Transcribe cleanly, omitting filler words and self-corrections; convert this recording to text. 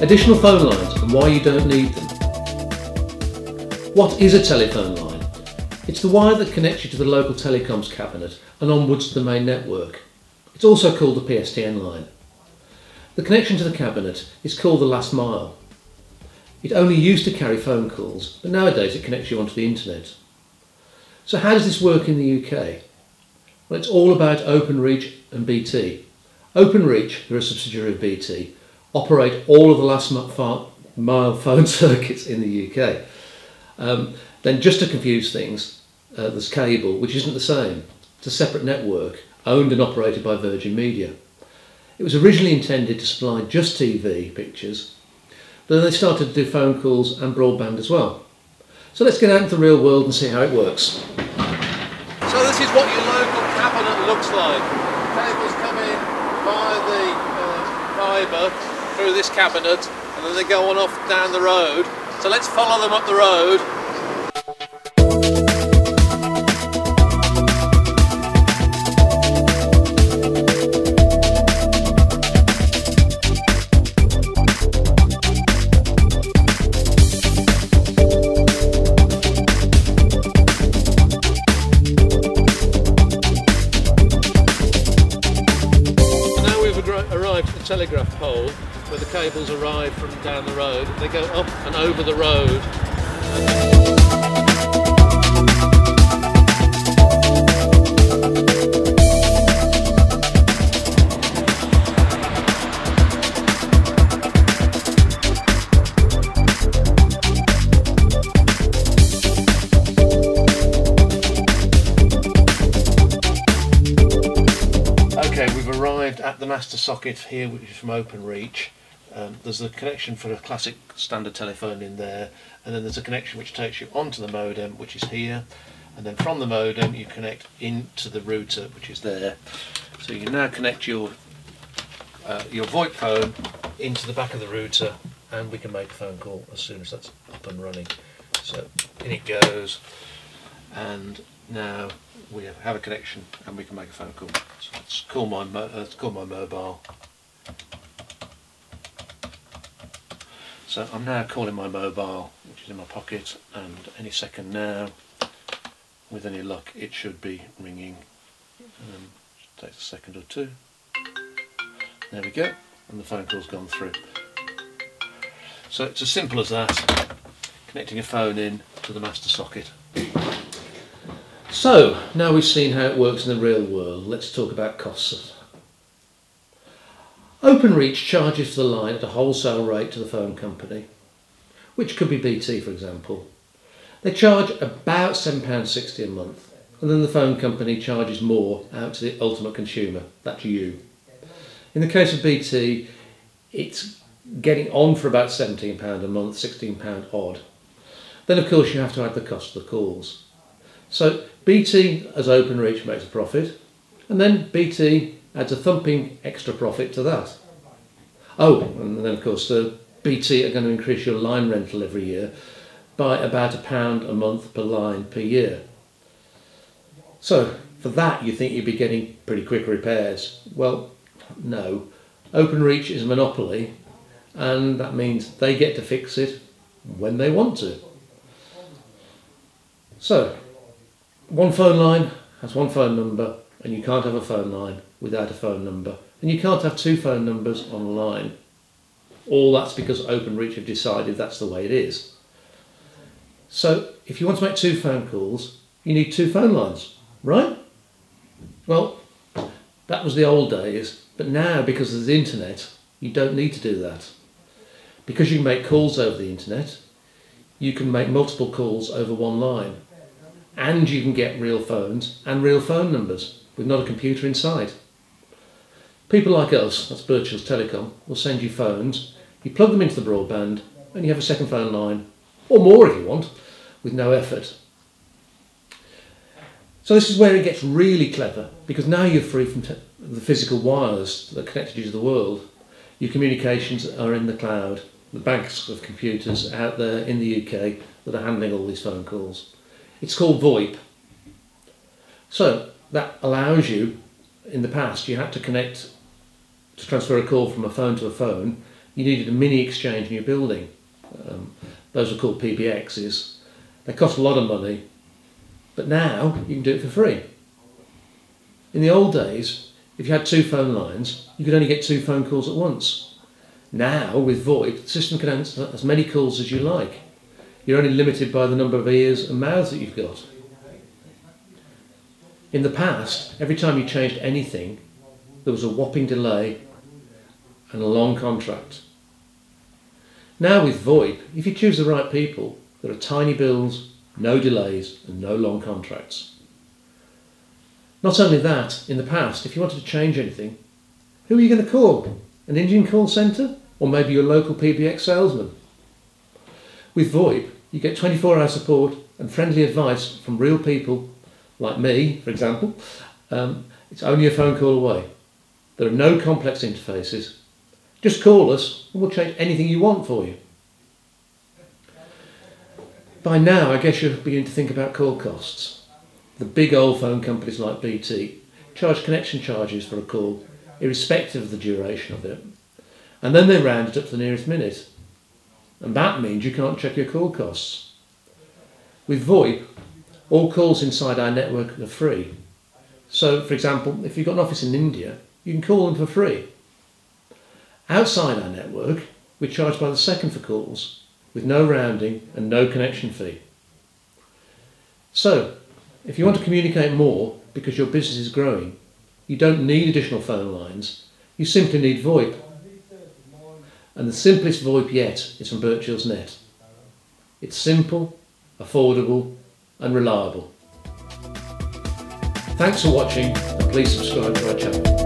Additional phone lines and why you don't need them. What is a telephone line? It's the wire that connects you to the local telecoms cabinet and onwards to the main network. It's also called the PSTN line. The connection to the cabinet is called the last mile. It only used to carry phone calls, but nowadays it connects you onto the internet. So how does this work in the UK? Well, it's all about Openreach and BT. Openreach, who are a subsidiary of BT, operate all of the last mile phone circuits in the UK. Then just to confuse things, there's cable, which isn't the same. It's a separate network, owned and operated by Virgin Media. It was originally intended to supply just TV pictures, but then they started to do phone calls and broadband as well. So let's get out into the real world and see how it works. So this is what your local cabinet looks like. Cables come in via the fibre through this cabinet, and then they go on off down the road. So let's follow them up the road. Arrived at the telegraph pole where the cables arrive from down the road. They go up and over the road. Okay, we've arrived at the master socket here, which is from Openreach. There's a connection for a classic standard telephone in there, and then there's a connection which takes you onto the modem, which is here, and then from the modem you connect into the router, which is there. So you can now connect your VoIP phone into the back of the router, and we can make a phone call as soon as that's up and running. So in it goes, and now we have a connection and we can make a phone call. So let's call my mobile. So I'm now calling my mobile, which is in my pocket, and any second now, with any luck, it should be ringing. It takes a second or two. There we go, and the phone call's gone through. So it's as simple as that, connecting a phone in to the master socket. So, now we've seen how it works in the real world, let's talk about costs. Openreach charges for the line at a wholesale rate to the phone company, which could be BT for example. They charge about £7.60 a month, and then the phone company charges more out to the ultimate consumer, that's you. In the case of BT, it's getting on for about £17 a month, £16 odd. Then of course you have to add the cost of the calls. So BT as Openreach makes a profit, and then BT adds a thumping extra profit to that. Oh, and then of course the BT are going to increase your line rental every year by about £1 a month per line per year. So for that you think you'd be getting pretty quick repairs. Well, no. Openreach is a monopoly, and that means they get to fix it when they want to. So one phone line has one phone number, and you can't have a phone line without a phone number, and you can't have two phone numbers on a line. All that's because Openreach have decided that's the way it is. So if you want to make two phone calls, you need two phone lines, right? Well, that was the old days, but now because of the internet, you don't need to do that. Because you can make calls over the internet, you can make multiple calls over one line. And you can get real phones and real phone numbers with not a computer inside. People like us, that's Birchall's Telecom, will send you phones, you plug them into the broadband, and you have a second phone line, or more if you want, with no effort. So this is where it gets really clever, because now you're free from the physical wires that connected you to the world. Your communications are in the cloud, the banks of computers out there in the UK that are handling all these phone calls. It's called VoIP. So that allows you, in the past you had to connect to transfer a call from a phone to a phone, you needed a mini exchange in your building. Those are called PBXs. They cost a lot of money, but now you can do it for free. In the old days, if you had 2 phone lines, you could only get 2 phone calls at once. Now, with VoIP, the system can answer as many calls as you like. You're only limited by the number of ears and mouths that you've got. In the past, every time you changed anything, there was a whopping delay and a long contract. Now with VoIP, if you choose the right people, there are tiny bills, no delays and no long contracts. Not only that, in the past, if you wanted to change anything, who are you going to call? An Indian call centre? Or maybe your local PBX salesman? With VoIP, you get 24-hour support and friendly advice from real people, like me, for example. It's only a phone call away. There are no complex interfaces. Just call us and we'll change anything you want for you. By now, I guess you're beginning to think about call costs. The big old phone companies like BT charge connection charges for a call, irrespective of the duration of it. And then they round it up to the nearest minute. And that means you can't check your call costs. With VoIP, all calls inside our network are free. So, for example, if you've got an office in India, you can call them for free. Outside our network, we charge by the second for calls, with no rounding and no connection fee. So, if you want to communicate more because your business is growing, you don't need additional phone lines, you simply need VoIP. And the simplest VoIP yet is from Birchill's Net. It's simple, affordable and reliable. Thanks for watching and please subscribe to our channel.